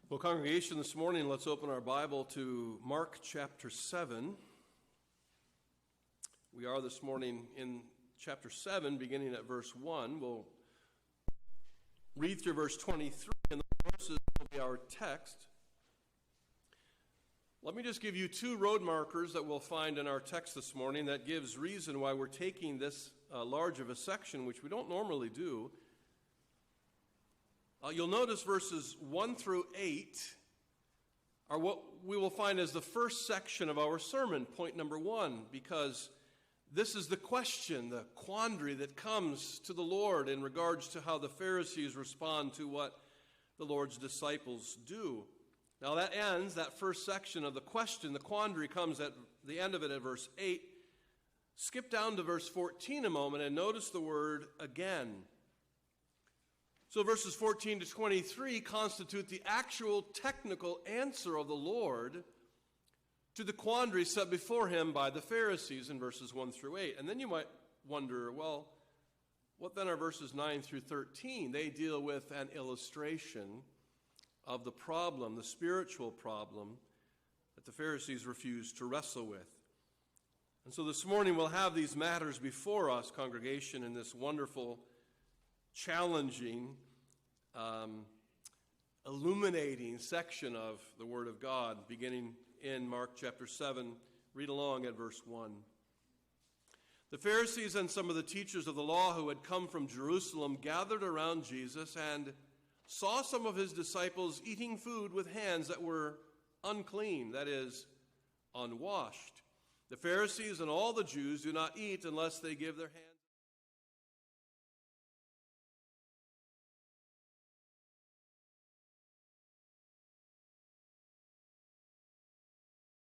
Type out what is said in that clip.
Well, congregation, this morning, let's open our Bible to Mark chapter 7. We are this morning in chapter 7, beginning at verse 1. We'll read through verse 23, and the verses will be our text. Let me just give you two road markers that we'll find in our text this morning that gives reason why we're taking this large of a section, which we don't normally do. You'll notice verses 1 through 8 are what we will find as the first section of our sermon, point number 1, because this is the question, the quandary that comes to the Lord in regards to how the Pharisees respond to what the Lord's disciples do. Now that ends, that first section of the question, the quandary comes at the end of it at verse 8. Skip down to verse 14 a moment and notice the word again. So verses 14 to 23 constitute the actual technical answer of the Lord to the quandary set before him by the Pharisees in verses 1 through 8. And then you might wonder, well, what then are verses 9 through 13? They deal with an illustration of the problem, the spiritual problem that the Pharisees refused to wrestle with. And so this morning we'll have these matters before us, congregation, in this wonderful, challenging, illuminating section of the Word of God, beginning in Mark chapter 7. Read along at verse 1. The Pharisees and some of the teachers of the law who had come from Jerusalem gathered around Jesus and saw some of his disciples eating food with hands that were unclean, that is, unwashed. The Pharisees and all the Jews do not eat unless they give their hands